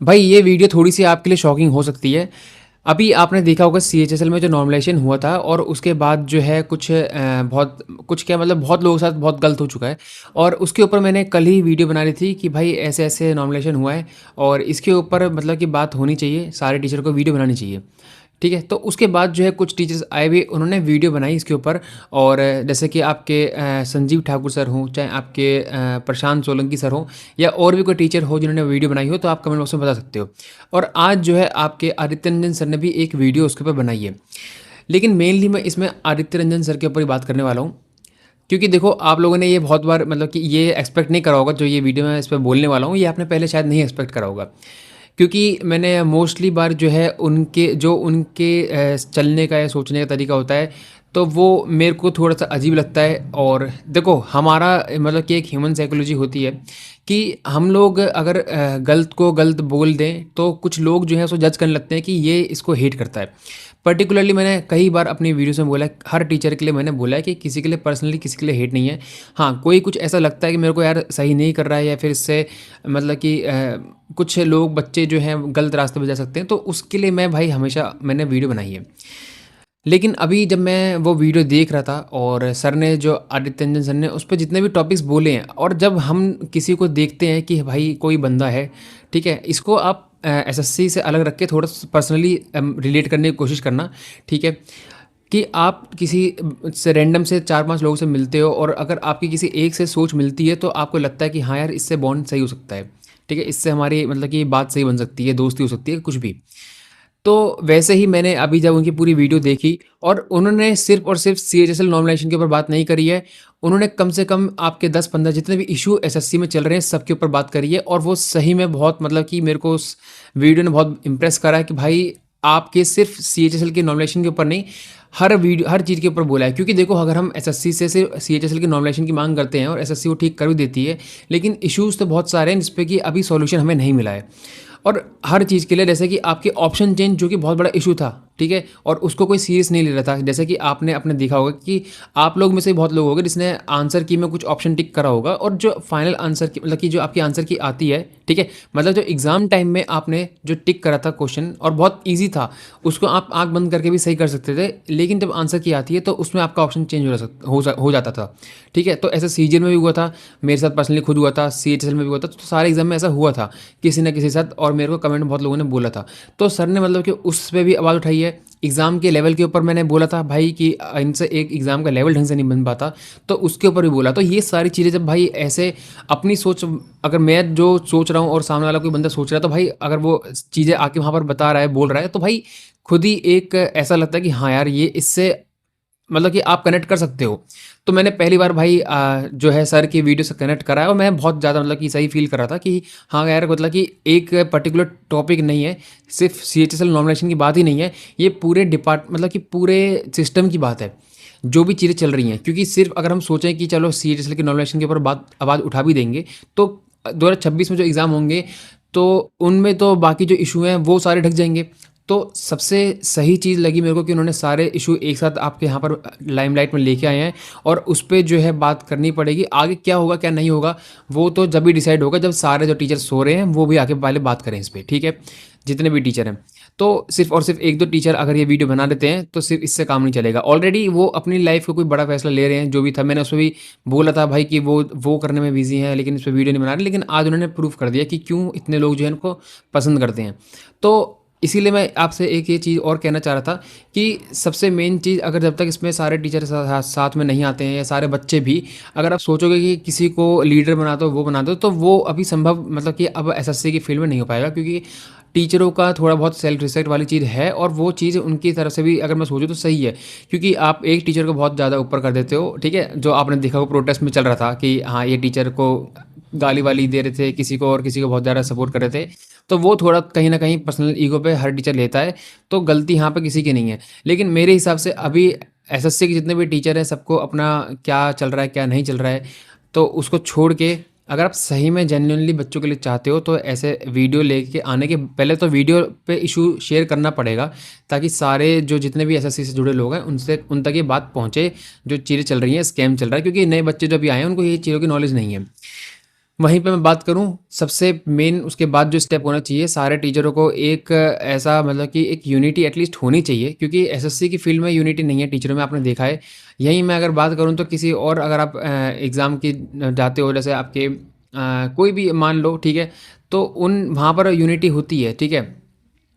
भाई ये वीडियो थोड़ी-सी आपके लिए शॉकिंग हो सकती है। अभी आपने देखा होगा सीएचएसएल में जो नॉर्मलाइज़ेशन हुआ था और उसके बाद जो है बहुत कुछ क्या मतलब बहुत लोगों के साथ बहुत गलत हो चुका है। और उसके ऊपर मैंने कल ही वीडियो बना ली थी कि भाई ऐसे-ऐसे नॉर्मलाइज़ेशन हुआ है और इसके ऊपर मतलब कि बात होनी चाहिए, सारे टीचर को वीडियो बनानी चाहिए। ठीक है? तो उसके बाद जो है कुछ टीचर्स आए हुए उन्होंने वीडियो बनाई इसके ऊपर। और जैसे कि आपके संजीव ठाकुर सर हों, चाहे आपके प्रशांत सोलंकी सर हों या और भी कोई टीचर हो जिन्होंने वीडियो बनाई हो, तो आप कमेंट बॉक्स में बता सकते हो। और आज जो है आपके आदित्य रंजन सर ने भी एक वीडियो उसके ऊपर बनाई है। लेकिन मेनली मैं इसमें आदित्य रंजन सर के ऊपर ही बात करने वाला हूँ। क्योंकि देखो आप लोगों ने ये बहुत बार मतलब कि ये एक्सपेक्ट नहीं करा होगा, जो ये वीडियो मैं इस पे बोलने वाला हूँ, ये आपने पहले शायद नहीं एक्सपेक्ट करा होगा। क्योंकि मैंने मोस्टली बार जो है उनके चलने का या सोचने का तरीका होता है, तो वो मेरे को थोड़ा-सा अजीब लगता है। और देखो हमारा मतलब कि एक ह्यूमन साइकोलॉजी होती है कि हम लोग अगर गलत को गलत बोल दें, तो कुछ लोग जो है उसको जज करने लगते हैं कि ये इसको हेट करता है। पर्टिकुलरली मैंने कई बार अपनी वीडियोज़ में बोला है, हर टीचर के लिए मैंने बोला है कि किसी के लिए पर्सनली किसी के लिए हेट नहीं है। हाँ, कोई कुछ ऐसा लगता है कि मेरे को यार सही नहीं कर रहा है या फिर इससे मतलब कि कुछ लोग बच्चे जो हैं गलत रास्ते पे जा सकते हैं, तो उसके लिए मैं भाई हमेशा मैंने वीडियो बनाई है। लेकिन अभी जब मैं वो वीडियो देख रहा था और सर ने जो आदित्य रंजन सर ने उस पे जितने भी टॉपिक्स बोले हैं, और जब हम किसी को देखते हैं कि भाई कोई बंदा है, ठीक है? इसको आप एसएससी से अलग रख के थोड़ा पर्सनली रिलेट करने की कोशिश करना, ठीक है? कि आप किसी से रैंडम से 4-5 लोगों से मिलते हो और अगर आपकी किसी एक से सोच मिलती है, तो आपको लगता है कि हाँ यार, इससे बॉन्ड सही हो सकता है, ठीक है? इससे हमारी मतलब कि बात सही बन सकती है, दोस्ती हो सकती है, कुछ भी। तो वैसे ही मैंने अभी जब उनकी पूरी वीडियो देखी, और उन्होंने सिर्फ़ और सिर्फ़ सीएचएसएल नॉर्मलाइज़ेशन के ऊपर बात नहीं करी है, उन्होंने कम से कम आपके 10-15 जितने भी इश्यू एसएससी में चल रहे हैं, सबके ऊपर बात करी है। और वो सही में बहुत मतलब कि मेरे को उस वीडियो ने बहुत इम्प्रेस करा है कि भाई आपके सिर्फ़ सीएचएसएल के नॉर्मलाइज़ेशन के ऊपर नहीं, हर चीज़ के ऊपर बोला है। क्योंकि देखो अगर हम एसएससी से सिर्फ़ सीएचएसएल की नॉर्मलाइज़ेशन की माँग करते हैं और एसएससी वो ठीक कर भी देती है, लेकिन इश्यूज़ तो बहुत सारे हैं जिस पे कि अभी सॉल्यूशन हमें नहीं मिला है। और हर चीज़ के लिए जैसे कि आपके ऑप्शन चेंज जो कि बहुत बड़ा इशू था, ठीक है? और उसको कोई सीरियस नहीं ले रहा था। जैसे कि आपने आपने देखा होगा कि आप लोग में से बहुत लोग होंगे जिसने आंसर की में कुछ ऑप्शन टिक करा होगा, और जो फाइनल आंसर की मतलब कि जो आपकी आंसर की आती है, ठीक है? मतलब जो एग्ज़ाम टाइम में आपने जो टिक करा था क्वेश्चन और बहुत ईज़ी था, उसको आप आँख बंद करके भी सही कर सकते थे। लेकिन जब आंसर की आती है तो उसमें आपका ऑप्शन चेंज हो जाता था, ठीक है? तो ऐसा सीजीएल में भी हुआ था, मेरे साथ पर्सनली खुद हुआ था, सीएचएसएल में भी हुआ था, तो सारे एग्ज़ाम में ऐसा हुआ था, किसी न किसी के साथ। और मेरे को कमेंट में बहुत लोगों ने बोला था। तो सर ने मतलब कि उस पे भी आवाज़ उठाई है। एग्ज़ाम के लेवल के ऊपर मैंने बोला था भाई कि इनसे एक एग्ज़ाम का लेवल ढंग से नहीं बन पाता, तो उसके ऊपर भी बोला। तो ये सारी चीज़ें जब भाई ऐसे अपनी सोच, अगर मैं जो सोच रहा हूँ और सामने वाला कोई बंदा सोच रहा है, तो भाई अगर वो चीज़ें आके वहाँ पर बता रहा है, बोल रहा है, तो भाई खुद ही एक ऐसा लगता है कि हाँ यार, ये इससे मतलब कि आप कनेक्ट कर सकते हो। तो मैंने पहली बार भाई जो है सर की वीडियो से कनेक्ट करा है, और मैं बहुत ज़्यादा मतलब कि सही फ़ील कर रहा था कि हाँ यार, मतलब कि एक पर्टिकुलर टॉपिक नहीं है, सिर्फ़ सीएचएसएल नॉमिनेशन की बात ही नहीं है, ये पूरे मतलब कि पूरे सिस्टम की बात है, जो भी चीज़ें चल रही हैं। क्योंकि सिर्फ़ अगर हम सोचें कि चलो सीएचएसएल के नॉमिनेशन के ऊपर आवाज़ उठा भी देंगे, तो 2026 में जो एग्ज़ाम होंगे, तो उनमें तो बाकी जो इश्यू हैं वो सारे ढक जाएँगे। तो सबसे सही चीज़ लगी मेरे को कि उन्होंने सारे इश्यू एक साथ आपके यहाँ पर लाइमलाइट में लेके आए हैं, और उस पे जो है बात करनी पड़ेगी। आगे क्या होगा, क्या नहीं होगा, वो तो जब भी डिसाइड होगा, जब सारे जो टीचर सो रहे हैं, वो भी आके पहले बात करें इस पे, ठीक है? जितने भी टीचर हैं। तो सिर्फ़ और सिर्फ़ 1-2 टीचर अगर ये वीडियो बना देते हैं, तो सिर्फ़ इससे काम नहीं चलेगा। ऑलरेडी वो अपनी लाइफ़ का कोई बड़ा फैसला ले रहे हैं, जो भी था। मैंने उसमें भी बोला था भाई कि वो करने में बिज़ी हैं, लेकिन इस पे वीडियो नहीं बना रहे। लेकिन आज उन्होंने प्रूव कर दिया कि क्यों इतने लोग जो है इनको पसंद करते हैं। तो इसीलिए मैं आपसे एक ये चीज़ और कहना चाह रहा था कि सबसे मेन चीज़, अगर जब तक इसमें सारे टीचर साथ में नहीं आते हैं, या सारे बच्चे भी, अगर आप सोचोगे कि किसी को लीडर बना दो, वो बना दो, तो वो अभी संभव मतलब कि अब एसएससी की फील्ड में नहीं हो पाएगा। क्योंकि टीचरों का थोड़ा बहुत सेल्फ रिस्पेक्ट वाली चीज़ है, और वो चीज़ उनकी तरफ से भी अगर मैं सोचूँ तो सही है। क्योंकि आप एक टीचर को बहुत ज़्यादा ऊपर कर देते हो, ठीक है? जो आपने देखा वो प्रोटेस्ट में चल रहा था कि हाँ, ये टीचर को गाली-वाली दे रहे थे किसी को, और किसी को बहुत ज़्यादा सपोर्ट कर रहे थे। तो वो थोड़ा कहीं न कहीं पर्सनल ईगो पे हर टीचर लेता है, तो गलती यहाँ पे किसी की नहीं है। लेकिन मेरे हिसाब से अभी एसएससी के जितने भी टीचर हैं, सबको अपना क्या चल रहा है, क्या नहीं चल रहा है, तो उसको छोड़ के अगर आप सही में जेन्युइनली बच्चों के लिए चाहते हो, तो ऐसे वीडियो लेके आने के पहले तो वीडियो पे इशू शेयर करना पड़ेगा, ताकि सारे जो जितने भी एसएससी से जुड़े लोग हैं, उनसे उन तक ये बात पहुँचे, जो चीज़ें चल रही हैं, स्कैम चल रहा है। क्योंकि नए बच्चे जो अभी आए हैं, उनको ये चीज़ों की नॉलेज नहीं है। वहीं पे मैं बात करूँ, सबसे मेन उसके बाद जो स्टेप होना चाहिए, सारे टीचरों को एक ऐसा मतलब कि एक यूनिटी एटलीस्ट होनी चाहिए, क्योंकि एसएससी की फील्ड में यूनिटी नहीं है टीचरों में, आपने देखा है। यहीं मैं अगर बात करूँ तो किसी और, अगर आप एग्ज़ाम की जाते हो, जैसे आपके कोई भी मान लो, ठीक है, तो उन वहाँ पर यूनिटी होती है, ठीक है।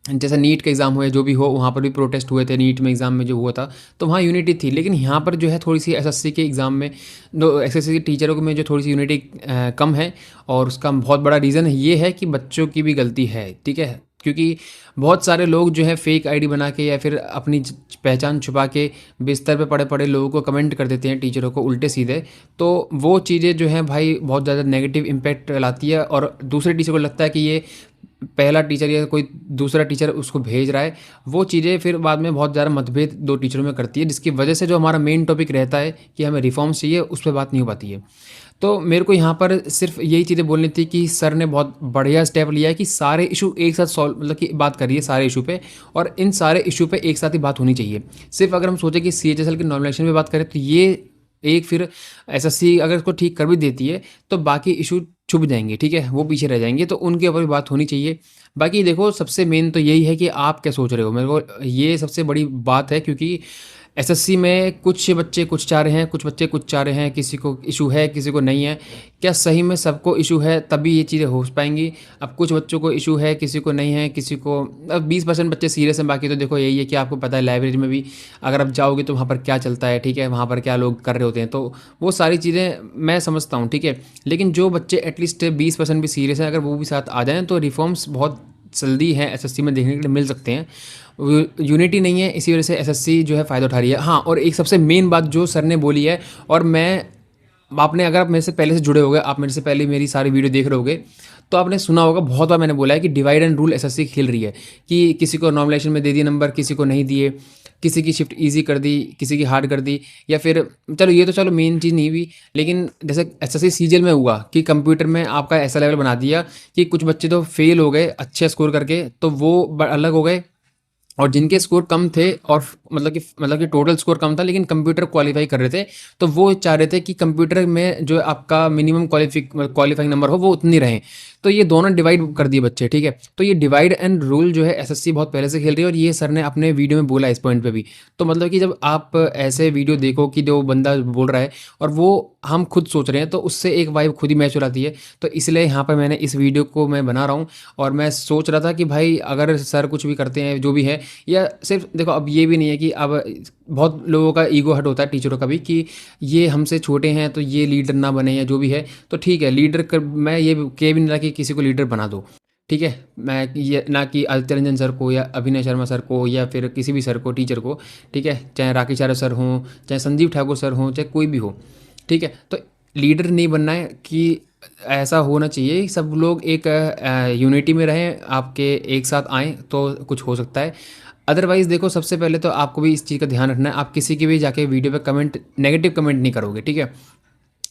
जैसे नीट का एग्ज़ाम हुआ, जो भी हो, वहाँ पर भी प्रोटेस्ट हुए थे नीट में एग्ज़ाम में जो हुआ था, तो वहाँ यूनिटी थी। लेकिन यहाँ पर जो है थोड़ी-सी एसएससी के एग्ज़ाम में, जो एसएससी के टीचरों में जो थोड़ी-सी यूनिटी कम है, और उसका बहुत बड़ा रीज़न ये है कि बच्चों की भी गलती है, ठीक है? क्योंकि बहुत सारे लोग जो है फेक आईडी बना के या फिर अपनी पहचान छुपा के बिस्तर पे पड़े-पड़े लोगों को कमेंट कर देते हैं टीचरों को उल्टे-सीधे। तो वो चीज़ें जो हैं भाई बहुत ज़्यादा नेगेटिव इम्पैक्ट लाती है, और दूसरे टीचर को लगता है कि ये पहला टीचर या कोई दूसरा टीचर उसको भेज रहा है। वो चीज़ें फिर बाद में बहुत ज़्यादा मतभेद 2 टीचरों में करती है, जिसकी वजह से जो हमारा मेन टॉपिक रहता है कि हमें रिफ़ॉर्म्स चाहिए, उस पे बात नहीं हो पाती है। तो मेरे को यहाँ पर सिर्फ़ यही चीज़ें बोलनी थी कि सर ने बहुत बढ़िया स्टेप लिया है कि सारे इश्यू एक साथ सॉल्व, मतलब कि बात करिए सारे इश्यू पे, और इन सारे इश्यू पे एक साथ ही बात होनी चाहिए। सिर्फ़ अगर हम सोचें कि सीएचएसएल की नॉर्मलाइज़ेशन पे बात करें, तो ये एक फिर एसएससी अगर इसको ठीक कर भी देती है, तो बाकी इश्यू छुप जाएँगे, ठीक है? वो पीछे रह जाएँगे, तो उनके ऊपर भी बात होनी चाहिए। बाकी देखो, सबसे मेन तो यही है कि आप क्या सोच रहे हो? मेरे को ये सबसे बड़ी बात है, क्योंकि एसएससी में कुछ बच्चे कुछ चाह रहे हैं, कुछ बच्चे कुछ चाह रहे हैं, किसी को इश्यू है, किसी को नहीं है। क्या सही में सबको इश्यू है तभी ये चीज़ें हो पाएँगी? अब कुछ बच्चों को इश्यू है, किसी को नहीं है, किसी को, अब 20% बच्चे सीरियस हैं, बाकी तो देखो यही है कि आपको पता है लाइब्रेरी में भी अगर आप जाओगे तो वहाँ पर क्या चलता है, ठीक है? वहाँ पर क्या लोग कर रहे होते हैं, तो वो सारी चीज़ें मैं समझता हूँ, ठीक है? लेकिन जो बच्चे एटलीस्ट 20% भी सीरियस हैं, अगर वो भी साथ आ जाएँ, तो रिफ़ॉर्म्स बहुत जल्दी हैं एसएससी में देखने के लिए मिल सकते हैं। यूनिटी नहीं है, इसी वजह से एसएससी जो है फ़ायदा उठा रही है। हाँ, और एक सबसे मेन बात जो सर ने बोली है, और मैं, आपने, अगर आप मेरे से पहले से जुड़े होगे, आप मेरे से पहले मेरी सारी वीडियो देख रहे होगे, तो आपने सुना होगा, बहुत बार मैंने बोला है कि डिवाइड एंड रूल एसएससी खेल रही है, कि किसी को नॉर्मलाइजेशन में दे दिए नंबर, किसी को नहीं दिए, किसी की शिफ्ट ईजी कर दी, किसी की हार्ड कर दी, या फिर, चलो ये तो चलो मेन चीज़ नहीं हुई, लेकिन जैसे एसएससी सीजीएल में हुआ कि कंप्यूटर में आपका ऐसा लेवल बना दिया कि कुछ बच्चे तो फेल हो गए अच्छे स्कोर करके, तो वो अलग हो गए, और जिनके स्कोर कम थे, और मतलब कि टोटल स्कोर कम था लेकिन कंप्यूटर क्वालिफाई कर रहे थे, तो वो चाह रहे थे कि कंप्यूटर में जो आपका मिनिमम क्वालिफाइंग नंबर हो वो उतनी रहे। तो ये दोनों डिवाइड कर दिए बच्चे, ठीक है। तो ये डिवाइड एंड रूल जो है एसएससी बहुत पहले से खेल रही है, और ये सर ने अपने वीडियो में बोला इस पॉइंट पे भी। तो मतलब कि जब आप ऐसे वीडियो देखो कि जो बंदा बोल रहा है और वो हम खुद सोच रहे हैं, तो उससे एक वाइब खुद ही मैच हो जाती है। तो इसलिए यहाँ पर मैंने इस वीडियो को मैं बना रहा हूँ, और मैं सोच रहा था कि भाई अगर सर कुछ भी करते हैं जो भी है, या सिर्फ देखो, अब ये भी नहीं है कि अब बहुत लोगों का ईगो हर्ट होता है टीचरों का भी, कि ये हमसे छोटे हैं तो ये लीडर ना बने, या जो भी है। तो ठीक है, लीडर कर, मैं ये कह भी नहीं रहा कि किसी को लीडर बना दो, ठीक है। मैं ये ना कि आदित्य रंजन सर को या अभिनय शर्मा सर को या फिर किसी भी सर को, टीचर को, ठीक है, चाहे राकेश आर्य सर हों, चाहे संजीव ठाकुर सर हों, चाहे कोई भी हो, ठीक है। तो लीडर नहीं बनना है, कि ऐसा होना चाहिए सब लोग एक यूनिटी में रहें, आपके एक साथ आएँ तो कुछ हो सकता है। अदरवाइज़ देखो, सबसे पहले तो आपको भी इस चीज़ का ध्यान रखना है, आप किसी की भी जाके वीडियो पे कमेंट, नेगेटिव कमेंट नहीं करोगे, ठीक है।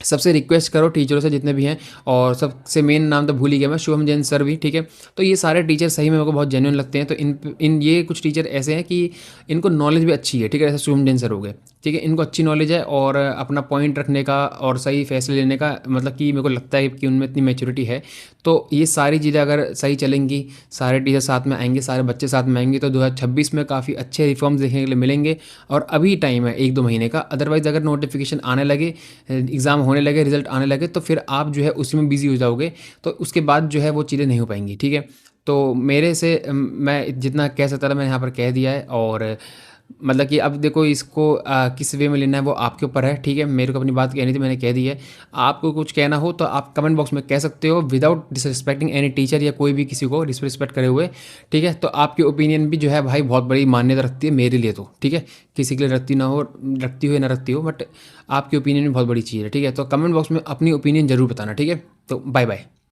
सबसे रिक्वेस्ट करो टीचरों से जितने भी हैं, और सबसे मेन नाम तो भूल ही गया मैं, शुभम जैन सर भी, ठीक है। तो ये सारे टीचर सही में मेरे को बहुत जेन्युइन लगते हैं। तो इन ये कुछ टीचर ऐसे हैं कि इनको नॉलेज भी अच्छी है, ठीक है। जैसे शुभम जैन सर हो गए, ठीक है, इनको अच्छी नॉलेज है, और अपना पॉइंट रखने का और सही फैसले लेने का, मतलब कि मेरे को लगता है कि उनमें इतनी मैच्योरिटी है। तो ये सारी चीज़ें अगर सही चलेंगी, सारे टीचर साथ में आएंगे, सारे बच्चे साथ में आएंगे, तो 2026 में काफ़ी अच्छे रिफॉर्म्स देखने के लिए मिलेंगे। और अभी टाइम है 1-2 महीने का। अदरवाइज़ अगर नोटिफिकेशन आने लगे, एग्ज़ाम होने लगे, रिजल्ट आने लगे, तो फिर आप जो है उसी में बिज़ी हो जाओगे, तो उसके बाद जो है वो चीज़ें नहीं हो पाएंगी, ठीक है। तो मेरे से मैं जितना कह सकता था मैंने यहाँ पर कह दिया है, और मतलब कि अब देखो, इसको किस वे में लेना है वो आपके ऊपर है, ठीक है। मेरे को अपनी बात कहनी थी, मैंने कह दी है। आपको कुछ कहना हो तो आप कमेंट बॉक्स में कह सकते हो, विदाउट डिसरिस्पेक्टिंग एनी टीचर या कोई भी किसी को डिसरिस्पेक्ट करे हुए, ठीक है। तो आपकी ओपिनियन भी जो है भाई बहुत बड़ी मान्यता रखती है मेरे लिए, तो ठीक है। किसी के लिए रखती हो या ना रखती हो, बट आपकी ओपिनियन भी बहुत बड़ी चीज़ है, ठीक है। तो कमेंट बॉक्स में अपनी ओपिनियन ज़रूर बताना, ठीक है। तो बाय बाय।